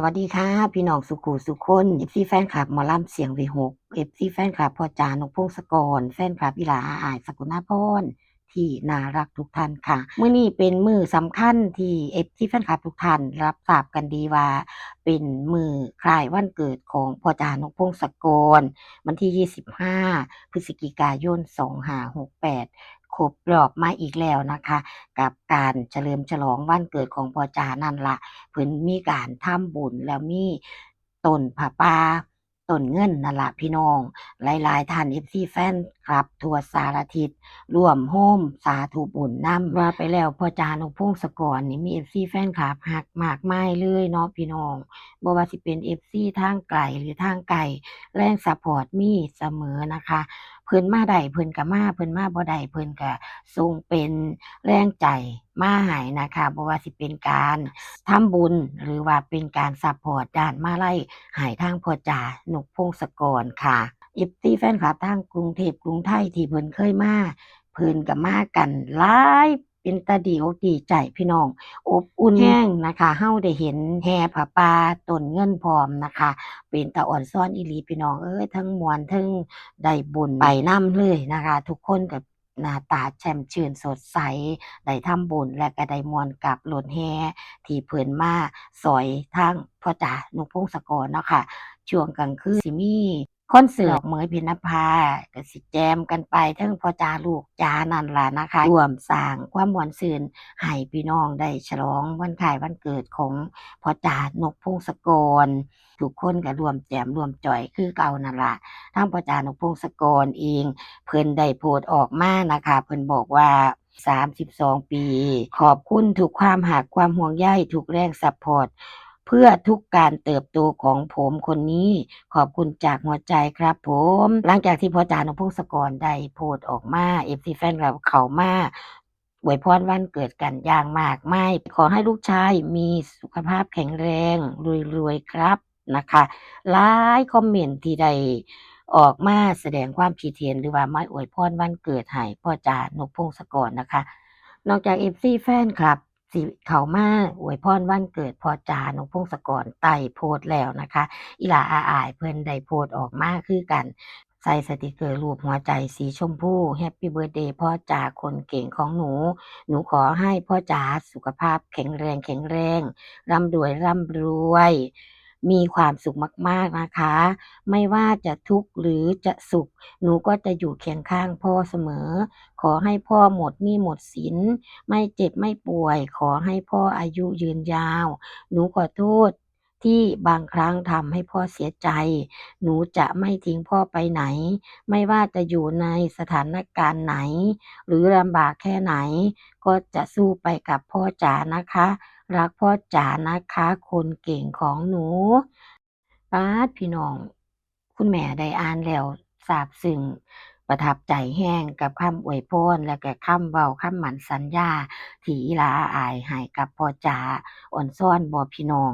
วัสดีค่ะพี่น้องสุขุสุคนเอฟซีแฟนคลับหมอลำเสียงวีหกเอฟซีแฟนคลับพ่อจานกพงศกรแฟนคลับอีหลาอายสกุณาพรที่น่ารักทุกท่านค่ะมื้อนี้เป็นมื้อสำคัญที่เอฟซีแฟนคลับทุกท่านรับทราบกันดีว่าเป็นมื้อคล้ายวันเกิดของพ่อจานกพงศกรวันที่25พฤศจิกายน2568ครบรอบมาอีกแล้วนะคะกับการเฉลิมฉลองวันเกิดของพ่อจานั่นล่ะ เพิ่นมีการทำบุญแล้วมีต้นผ้าป่าต้นเงินนั่นล่ะพี่น้องหลายๆท่าน FC แฟนคลับทั่วสารทิศร่วมโฮมสาธุบุญนำว่าไปแล้วพ่อจานกพงศกรนี่มี FC แฟนคลับฮักมากมายเลยเนาะพี่น้องบ่ว่าสิเป็น FC ทางไกลหรือทางไกลแรงซัปพอร์ตมีเสมอนะคะเพิ่นมาได้เพิ่นก็มาเพิ่นมาบ่ได้เพิ่นก็ส่งเป็นแรงใจมาให้นะคะบ่ว่าสิเป็นการ ทำบุญหรือว่าเป็นการซัปพอร์ตด้านมาลัยให้ทางพ่อจ๋านกพงศกรค่ะ FC แฟนคลับทางกรุงเทพกรุงไทยที่เพิ่นเคยมาเพิ่นก็มากันหลายเป็นตาดีอกดีใจพี่น้องอบอุ่นแรงนะคะเราได้เห็นแห่ผ้าป่าต้นเงินพร้อมนะคะเป็นตาอ่อนซ้อนอีหลีพี่น้องเอ้ยทั้งม่วนทั้งได้บุญไปนำเลยนะคะทุกคนก็หน้าตาแจ่มชื่นสดใสได้ทำบุญและก็ได้ม่วนกับรถแห่ ที่เพิ่นมาซอยทางพ่อจ๋านกพงศกรเนาะค่ะช่วงกลางคืนสิมีคอนเสิร์ตเหมยเพ็ญนภาก็สิแจมกันไปเทิงพ่อจ๋าลูกจ๋านั่นล่ะนะคะร่วมสร้างความม่วนซื่นให้พี่น้องได้ฉลองวันคล้ายวันเกิดของพ่อจ๋านกพงศกรทุกคนก็ร่วมแจมร่วมจอยคือเก่านั่นล่ะทางพ่อจ๋านกพงศกรเองเพิ่นได้โพสต์ออกมานะคะเพิ่นบอกว่า 32 ปี ขอบคุณทุกความหักความห่วงใยทุกแรงซัปพอร์ตเพื่อทุกการเติบโตของผมคนนี้ ขอบคุณจากหัวใจครับผม หลังจากที่พ่อจานพงศกรได้โพสต์ออกมาเอฟซีแฟนคลับเขามาอวยพรวันเกิดกันอย่างมากมายขอให้ลูกชายมีสุขภาพแข็งแรงรวยๆครับนะคะหลายคอมเมนต์ที่ได้ ออกมาแสดงความคิดเห็นหรือว่ามาอวยพรวันเกิดให้พ่อจ๋านกพงศกรนะคะนอกจาก FC แฟนคลับสิเข้ามาอวยพรวันเกิดพ่อจ๋านกพงศกรใต้โพสต์แล้วนะคะอีหลาอาอายเพิ่นได้โพสต์ออกมาคือกันใส่สติกเกอร์รูปหัวใจสีชมพูแฮปปีเบิร์ธเดย์พ่อจ๋าคนเก่งของหนูขอให้พ่อจ๋าสุขภาพแข็งแรงร่ำรวยมีความสุขมากๆนะคะ ไม่ว่าจะทุกข์หรือจะสุขหนูก็จะอยู่เคียงข้างพ่อเสมอขอให้พ่อหมดหนี้หมดสินไม่เจ็บไม่ป่วยขอให้พ่ออายุยืนยาวหนูขอโทษที่บางครั้งทำให้พ่อเสียใจหนูจะไม่ทิ้งพ่อไปไหนไม่ว่าจะอยู่ในสถานการณ์ไหนหรือลำบากแค่ไหนก็จะสู้ไปกับพ่อจ๋านะคะรักพ่อจ๋านะคะคนเก่งของหนู ป๊าดพี่น้องคุณแม่ได้อ่านแล้วซาบซึ้งประทับใจแรงกับคำอวยพรและก็คำเว้าคำมั่นสัญญาที่อีหลาอาอ้ายให้กับพ่อจ๋าอ้อนช้อนบ่พี่น้อง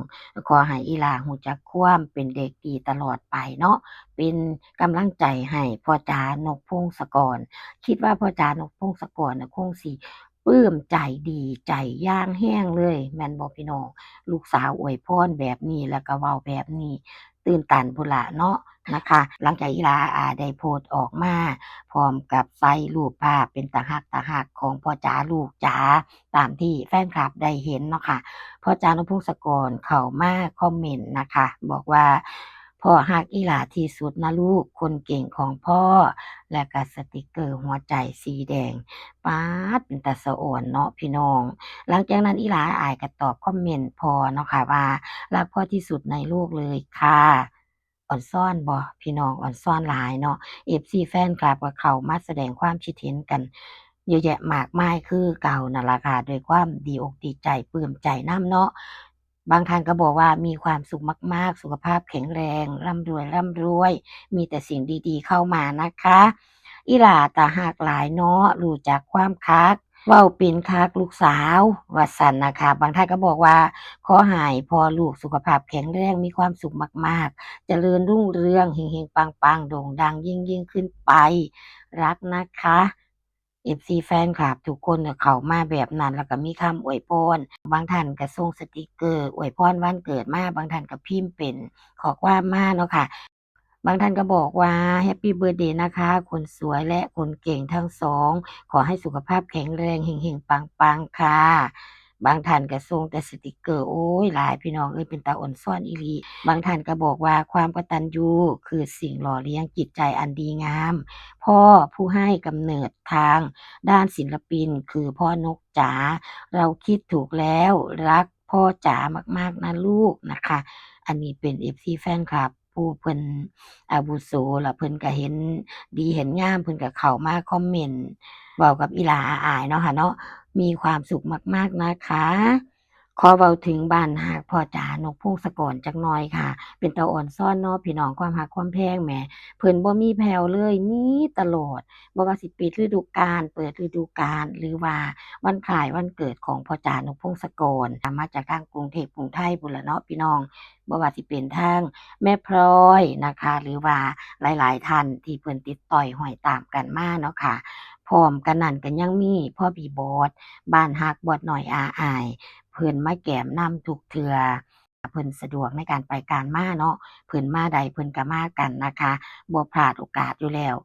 ขอให้อีหลารู้จักความเป็นเด็กดีตลอดไปเนาะเป็นกำลังใจให้พ่อจ๋านกพงศกรคิดว่าพ่อจ๋านกพงศกรน่ะคงสิปลื้มใจดีใจอย่างแรงเลยแม่นบ่พี่น้องลูกสาวอวยพรแบบนี้แล้วก็เว้าแบบนี้ ตื่นตันพุนล่ะเนาะนะคะหลังจากอีหลาได้โพสต์ออกมาพร้อมกับใส่รูปภาพเป็นตาฮักของพ่อจ๋าลูกจ๋าตามที่แฟนคลับได้เห็นเนาะค่ะพ่อจ๋านกพงศกรเข้ามาคอมเมนต์นะคะบอกว่าพ่อฮักอีหลาที่สุดนะลูกคนเก่งของพ่อและก็สติกเกอร์หัวใจสีแดงป๊าดเป็นตาสะอ่อนเนาะพี่น้องหลังจากนั้นอีหลาอายก็ตอบคอมเมนต์พ่อเนาะค่ะว่า รักพ่อที่สุดในโลกเลยค่ะอ่อนซ่อนบ่พี่น้องอ่อนซ่อนหลายเนาะ FC แฟนคลับก็เข้ามาแสดงความคิดเห็นกันเยอะแยะมากมายคือเก่านั่นล่ะค่ะด้วยความดีอกดีใจปลื้มใจนำเนาะบางท่านก็บอกว่ามีความสุขมากๆสุขภาพแข็งแรงร่ำรวยมีแต่สิ่งดีๆเข้ามานะคะอีหลาตาฮักหลายเนาะรู้จักความคัก เว้าเป็นคักลูกสาวว่าซั่นน่ะค่ะบางท่านก็บอกว่าขอให้พ่อลูกสุขภาพแข็งแรงมีความสุขมากๆเจริญรุ่งเรืองเฮงๆปังๆโด่งดังยิ่งๆขึ้นไปรักนะคะ FC แฟนคลับทุกคนน่ะเข้ามาแบบนั้นแล้วก็มีคำอวยพรบางท่านก็ส่งสติกเกอร์อวยพรวันเกิดมาบางท่านก็พิมพ์เป็นข้อความมาเนาะค่ะบางท่านก็บอกว่าแฮปปีเบิร์ทเดย์นะคะคนสวยและคนเก่งทั้งสองขอให้สุขภาพแข็งแรงเฮงๆปังๆค่ะบางท่านก็ส่งแต่สติกเกอร์โอ๊ยหลายพี่น้องเอ้ยเป็นตาอ่อนซ้อนอีหลีบางท่านก็บอกว่าความกตัญญูคือสิ่งหล่อเลี้ยงจิตใจอันดีงาม พ่อผู้ให้กำเนิดทางด้านศิลปินคือพ่อนกจ๋าเราคิดถูกแล้วรักพ่อจ๋ามากๆนะลูกนะคะอันนี้เป็น FC แฟนคลับผู้เพิ่นอาวุโสแล้วเพิ่นก็เห็นดีเห็นงามเพิ่นก็เข้ามาคอมเมนต์เว้ากับอีหลาอาอายเนาะค่ะเนาะมีความสุขมากๆนะคะขอเว้าถึงบ้านฮักพ่อจ๋านกพงศกรจักหน่อยค่ะเป็นตาอ่อนซ้อนเนาะพี่น้องความรักความแพงแหม เพิ่นบ่มีแผ่วเลยมีตลอดบ่ว่าสิปิดฤดูกาลเปิดฤดูกาลหรือว่าวันคล้ายวันเกิดของพ่อจ๋านกพงศกรมาจากทางกรุงเทพกรุงไทยพู้นล่ะเนาะพี่น้องบ่ว่าสิเป็นทางแม่พลอยนะคะหรือว่าหลายๆท่านที่เพิ่นติดต่อยห้อยตามกันมาเนาะค่ะพร้อมกันนั้นก็ยังมีพ่อบีบอสบ้านฮักบอสน้อยอาอ้ายเพิ่นมาแก้มนำทุกเทื่อ เพิ่นสะดวกในการไปการมาเนาะเพิ่นมาใดเพิ่นก็มากันนะคะบ่พลาดโอกาสอยู่แล้ว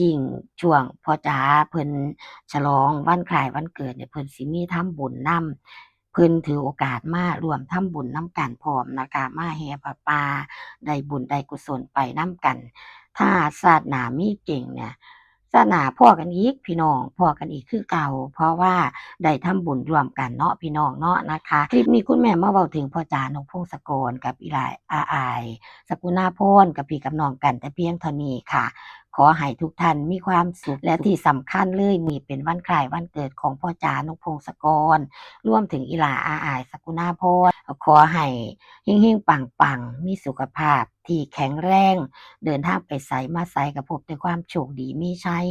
ยิ่งช่วงพ่อจ๋าเพิ่นฉลองวันคล้ายวันเกิดเนี่ยเพิ่นสิมีทำบุญนำเพิ่นถือโอกาสมาร่วมทำบุญนำกันพร้อมนะคะมาแห่ผ้าป่าได้บุญได้กุศลไปนำกันถ้าชาติหน้ามีจริงเนี่ยชาติหน้าพ้อกันอีกพี่น้องพ้อกันอีกคือเก่าเพราะว่า ได้ทำบุญร่วมกันเนาะพี่น้องเนาะนะคะคลิปนี้คุณแม่มาเว้าถึงพ่อจ๋านกพงศกรกับอีหลายอาอายสกุณาพรกับพี่กับน้องกันแต่เพียงเท่านี้ค่ะขอให้ทุกท่านมีความสุขและที่สำคัญเลยนี่เป็นวันคล้ายวันเกิดของพ่อจ๋านกพงศกรรวมถึงอีหลาอาอายสกุณาพรขอให้เฮงๆปังๆมีสุขภาพที่แข็งแรงเดินทางไปไสมาไสก็พบแต่ความโชคดีมีชัย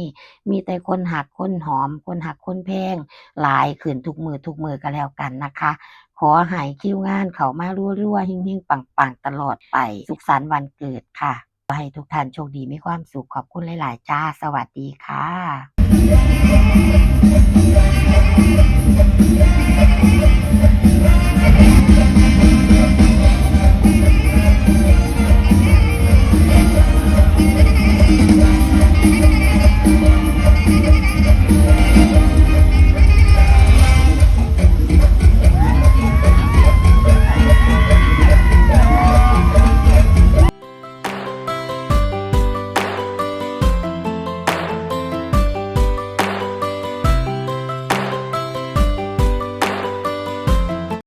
มีแต่คนหักคนหอมคนหักคนแพง หลายขึ้นทุกมือก็แล้วกันนะคะ ขอให้คิวงานเขามารั่วๆเฮงๆปังๆตลอดไปสุขสันต์วันเกิดค่ะขอให้ทุกท่านโชคดีมีความสุขขอบคุณหลายๆจ้าสวัสดีค่ะ